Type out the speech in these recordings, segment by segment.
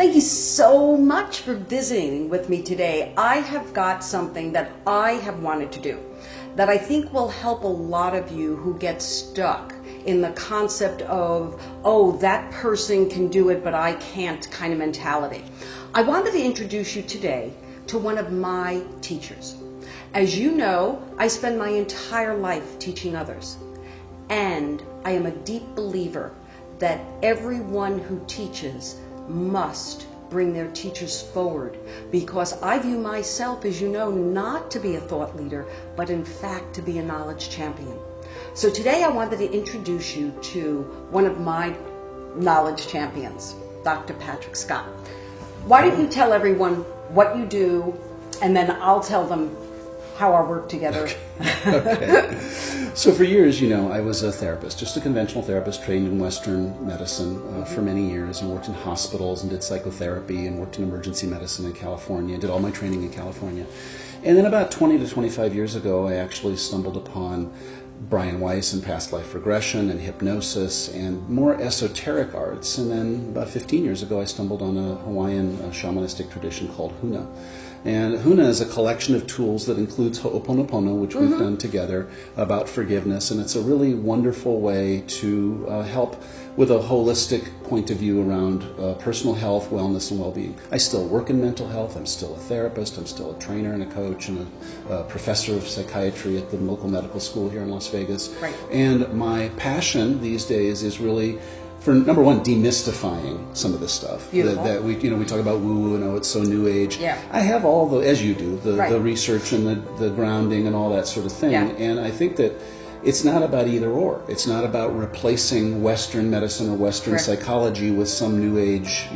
Thank you so much for visiting with me today. I have got something that I have wanted to do that I think will help a lot of you who get stuck in the concept of, oh, that person can do it, but I can't kind of mentality. I wanted to introduce you today to one of my teachers. As you know, I spend my entire life teaching others. And I am a deep believer that everyone who teaches must bring their teachers forward, because I view myself, as you know, not to be a thought leader, but in fact to be a knowledge champion. So today I wanted to introduce you to one of my knowledge champions, Dr. Patrick Scott. Why don't you tell everyone what you do, and then I'll tell them how I work together. Okay. So for years, I was a therapist, just a conventional therapist trained in Western medicine for many years, and worked in hospitals and did psychotherapy and worked in emergency medicine in California, and did all my training in California. And then about 20 to 25 years ago, I actually stumbled upon Brian Weiss and past life regression and hypnosis and more esoteric arts. And then about 15 years ago, I stumbled on a Hawaiian shamanistic tradition called Huna. And Huna is a collection of tools that includes Ho'oponopono, which we've done together, about forgiveness. And it's a really wonderful way to help with a holistic point of view around personal health, wellness, and well-being. I still work in mental health. I'm still a therapist. I'm still a trainer and a coach and a professor of psychiatry at the local medical school here in Las Vegas. Right. And my passion these days is really for, number one, demystifying some of this stuff. Beautiful. That we talk about woo-woo and it's so new age. Yeah. I have all the, as you do, the Right. research and the grounding and all that sort of thing. Yeah. And I think that it's not about either or. It's not about replacing Western medicine or Western Correct. psychology with some new age,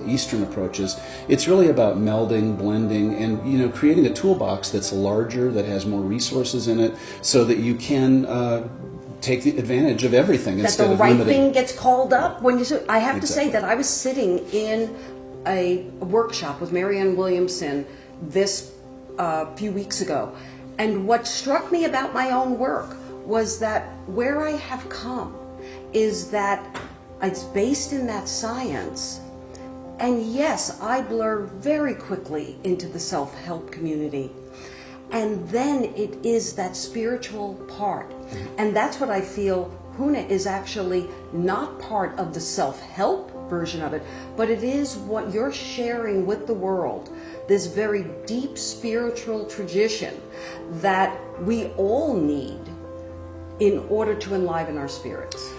Eastern approaches. It's really about melding, blending, and, creating a toolbox that's larger, that has more resources in it, so that you can take the advantage of everything That instead the of right limiting. thing gets called up when you. I have to say Exactly. that I was sitting in a workshop with Marianne Williamson this few weeks ago, and what struck me about my own work was that where I have come is that it's based in that science. And yes, I blur very quickly into the self-help community. And then it is that spiritual part. And that's what I feel Huna is actually not part of the self-help version of it, but it is what you're sharing with the world, this very deep spiritual tradition that we all need in order to enliven our spirits.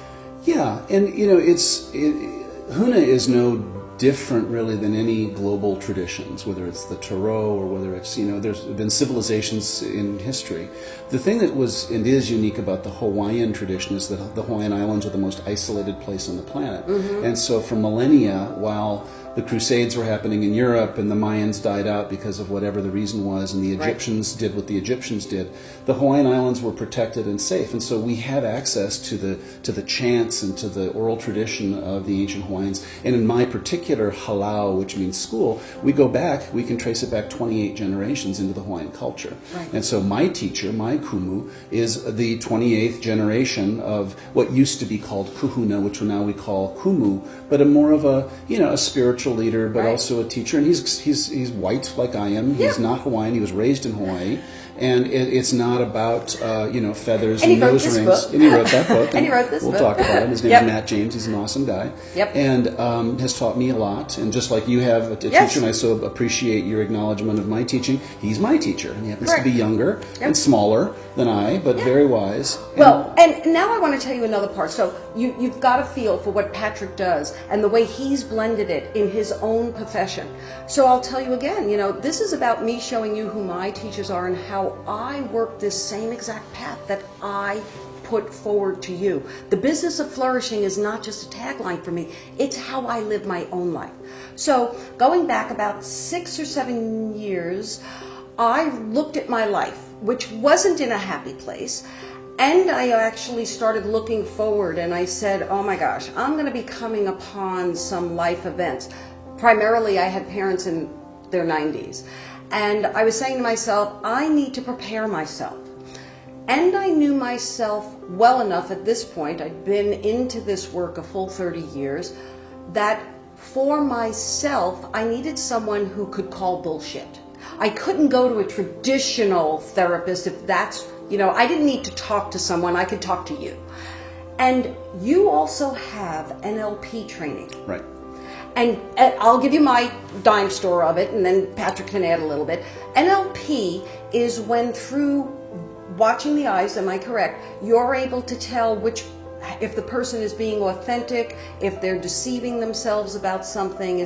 Yeah, and Huna is no different really than any global traditions, whether it's the Tarot or whether it's, there's been civilizations in history. The thing that was and is unique about the Hawaiian tradition is that the Hawaiian Islands are the most isolated place on the planet. And so for millennia, while the Crusades were happening in Europe and the Mayans died out because of whatever the reason was, and the Egyptians did what the Egyptians did, the Hawaiian Islands were protected and safe. And so we have access to the chants and to the oral tradition of the ancient Hawaiians. And in my particular halau, which means school, we can trace it back 28 generations into the Hawaiian culture. Right. And so my teacher, my kumu, is the 28th generation of what used to be called kuhuna, which now we call kumu, but a more of a spiritual leader, but Right. also a teacher. And he's white like I am. Yeah. He's not Hawaiian. He was raised in Hawaii. And it's not about feathers And he and wrote nose this rings. book. And he wrote that book. And he wrote this we'll book. talk about him. His name Yep. is Matt James. He's an awesome guy. Yep. And has taught me a lot. And just like you have a Yes. teacher, and I so appreciate your acknowledgement of my teaching. He's my teacher, and he happens Correct. to be younger Yep. and smaller than I, but very wise. Well, and now I want to tell you another part. So you've got a feel for what Patrick does and the way he's blended it in his own profession. So I'll tell you again, this is about me showing you who my teachers are and how I work this same exact path that I put forward to you. The business of flourishing is not just a tagline for me, it's how I live my own life. So going back about 6 or 7 years, I looked at my life, which wasn't in a happy place, and I actually started looking forward, and I said, oh my gosh, I'm going to be coming upon some life events. Primarily, I had parents in their 90s, and I was saying to myself, I need to prepare myself. And I knew myself well enough at this point, I'd been into this work a full 30 years, that for myself, I needed someone who could call bullshit. I couldn't go to a traditional therapist if that's, I didn't need to talk to someone, I could talk to you. And you also have NLP training. Right. And I'll give you my dime store of it, and then Patrick can add a little bit. NLP is when through watching the eyes, am I correct, you're able to tell if the person is being authentic, if they're deceiving themselves about something.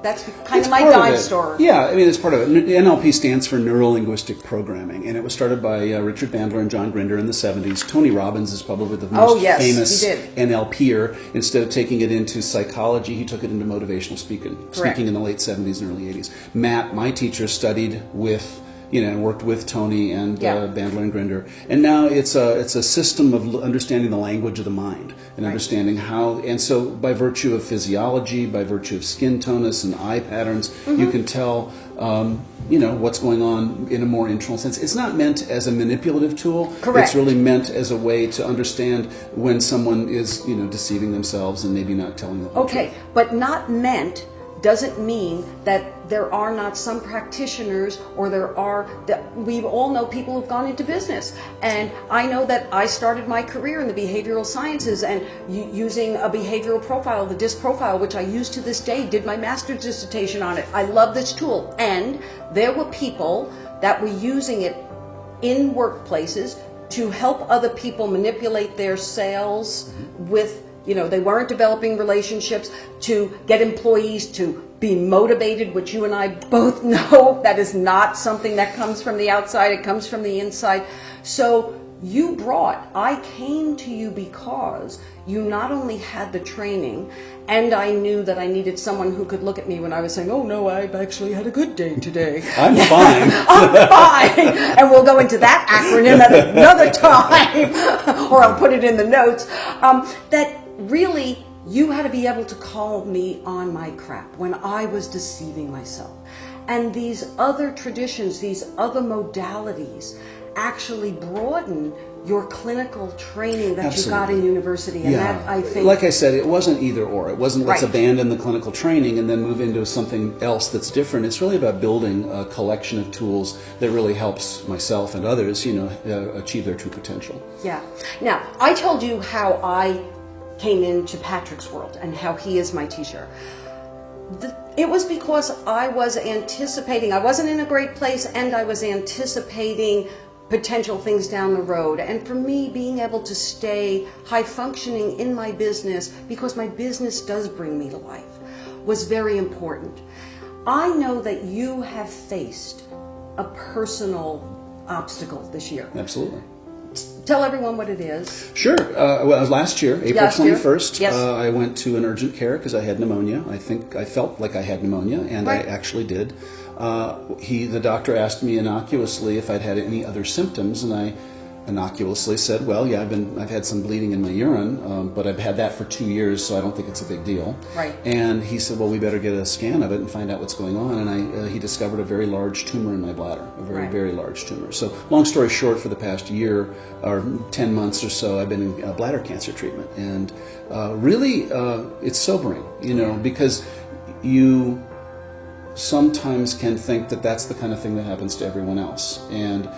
That's kind of my dime store. Yeah, I mean, it's part of it. NLP stands for Neuro-Linguistic Programming, and it was started by Richard Bandler and John Grinder in the 70s. Tony Robbins is probably the most famous NLPer. Instead of taking it into psychology, he took it into motivational speaking in the late 70s and early 80s. Matt, my teacher, studied with worked with Tony and Bandler and Grinder, and now it's a system of understanding the language of the mind and understanding how. And so, by virtue of physiology, by virtue of skin tonus and eye patterns, you can tell what's going on in a more internal sense. It's not meant as a manipulative tool. Correct. It's really meant as a way to understand when someone is deceiving themselves and maybe not telling the whole truth. But not meant doesn't mean that there are not some practitioners, or we all know people who've gone into business. And I know that I started my career in the behavioral sciences and using a behavioral profile, the DISC profile, which I use to this day, did my master's dissertation on it. I love this tool. And there were people that were using it in workplaces to help other people manipulate their sales with they weren't developing relationships, to get employees to be motivated, which you and I both know that is not something that comes from the outside, it comes from the inside. So I came to you because you not only had the training, and I knew that I needed someone who could look at me when I was saying, oh no, I've actually had a good day today. I'm fine. I'm fine. And we'll go into that acronym at another time, or I'll put it in the notes, that really, you had to be able to call me on my crap when I was deceiving myself. And these other traditions, these other modalities actually broaden your clinical training that you got in university. And that, I think, like I said, it wasn't either or. It wasn't let's abandon the clinical training and then move into something else that's different. It's really about building a collection of tools that really helps myself and others, achieve their true potential. Yeah. Now, I told you how I came into Patrick's world and how he is my teacher. It was because I was anticipating, I wasn't in a great place, and I was anticipating potential things down the road. And for me, being able to stay high functioning in my business, because my business does bring me to life, was very important. I know that you have faced a personal obstacle this year. Absolutely. Tell everyone what it is. Sure. Last year, April 21st, yes. I went to an urgent care because I had pneumonia. I felt like I had pneumonia, and I actually did. The doctor asked me innocuously if I'd had any other symptoms, and I innocuously said, well, yeah, I've had some bleeding in my urine, but I've had that for 2 years, so I don't think it's a big deal. Right. And he said, well, we better get a scan of it and find out what's going on. And he discovered a very large tumor in my bladder, a very, very large tumor. So long story short, for the past year or 10 months or so, I've been in bladder cancer treatment. And really, it's sobering, because you sometimes can think that that's the kind of thing that happens to everyone else. And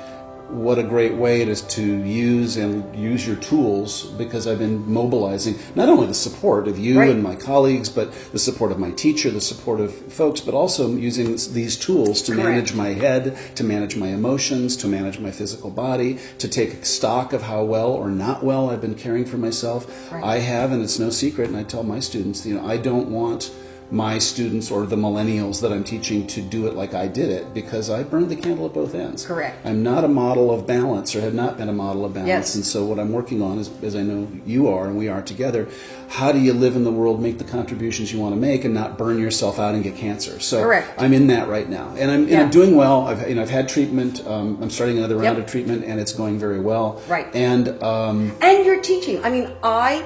what a great way it is to use your tools, because I've been mobilizing not only the support of you and my colleagues, but the support of my teacher, the support of folks, but also using these tools to manage my head, to manage my emotions, to manage my physical body, to take stock of how well or not well I've been caring for myself. I have, and it's no secret, and I tell my students, I don't want my students or the millennials that I'm teaching to do it like I did it, because I burned the candle at both ends. Correct. I'm not a model of balance, or have not been a model of balance. Yes. And so what I'm working on is, as I know you are and we are together, how do you live in the world, make the contributions you want to make, and not burn yourself out and get cancer? So I'm in that right now, and I'm doing well. I've had treatment. I'm starting another round of treatment, and it's going very well. Right. And you're teaching. I mean, I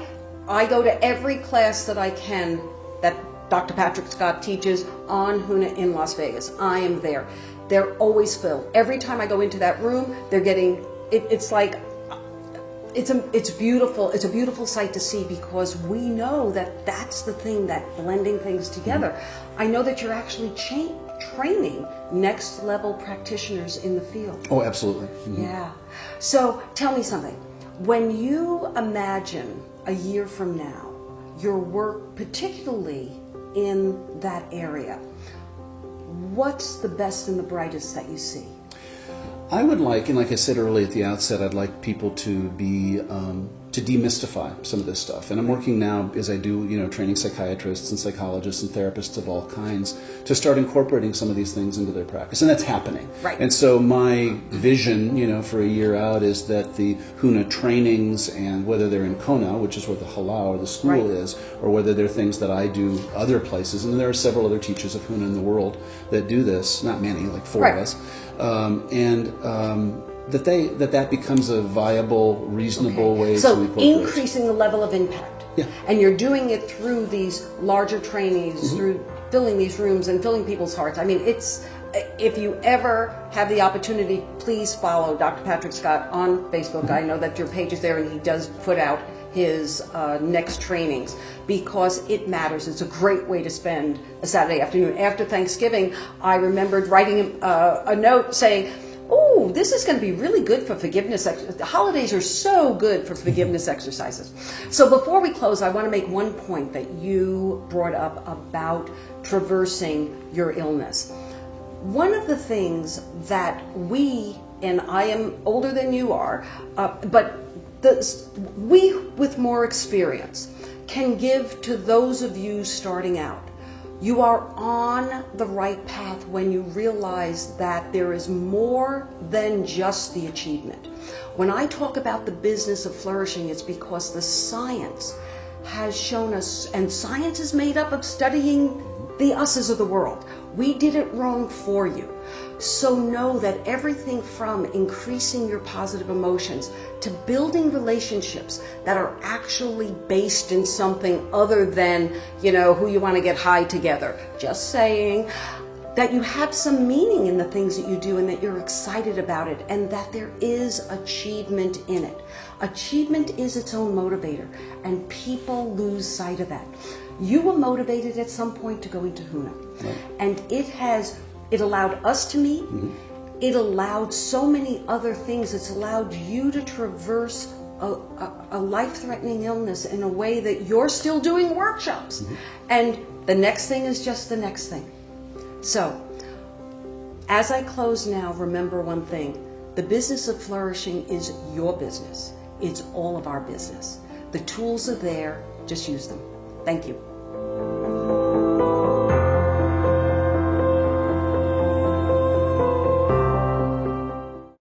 go to every class that I can that Dr. Patrick Scott teaches on HUNA in Las Vegas. I am there. They're always filled. Every time I go into that room, they're getting, it's like it's beautiful. It's a beautiful sight to see because we know that that's the thing, that blending things together. I know that you're actually training next level practitioners in the field. Oh, absolutely. Yeah. So tell me something. When you imagine a year from now, your work particularly in that area, what's the best and the brightest that you see? I would like, and like I said earlier at the outset, I'd like people to be to demystify some of this stuff. And I'm working now, as I do, training psychiatrists and psychologists and therapists of all kinds to start incorporating some of these things into their practice, and that's happening. Right. And so my vision, for a year out, is that the HUNA trainings, and whether they're in Kona, which is where the halau or the school is, or whether they're things that I do other places, and there are several other teachers of HUNA in the world that do this, not many, like 4 of us, that becomes a viable, reasonable way to incorporate. So increasing the level of impact. Yeah. And you're doing it through these larger trainings, through filling these rooms and filling people's hearts. I mean, if you ever have the opportunity, please follow Dr. Patrick Scott on Facebook. I know that your page is there and he does put out his next trainings because it matters. It's a great way to spend a Saturday afternoon. After Thanksgiving, I remembered writing a note saying, oh, this is going to be really good for forgiveness. The holidays are so good for forgiveness exercises. So before we close, I want to make one point that you brought up about traversing your illness. One of the things that we, and I am older than you are, but we with more experience can give to those of you starting out. You are on the right path when you realize that there is more than just the achievement. When I talk about the business of flourishing, it's because the science has shown us, and science is made up of studying the us's of the world. We did it wrong for you. So know that everything from increasing your positive emotions to building relationships that are actually based in something other than, who you want to get high together. Just saying that you have some meaning in the things that you do and that you're excited about it and that there is achievement in it. Achievement is its own motivator and people lose sight of that. You were motivated at some point to go into HUNA. Right. And it allowed us to meet. It allowed so many other things. It's allowed you to traverse a life-threatening illness in a way that you're still doing workshops. And the next thing is just the next thing. So, as I close now, remember one thing. The business of flourishing is your business. It's all of our business. The tools are there. Just use them. Thank you.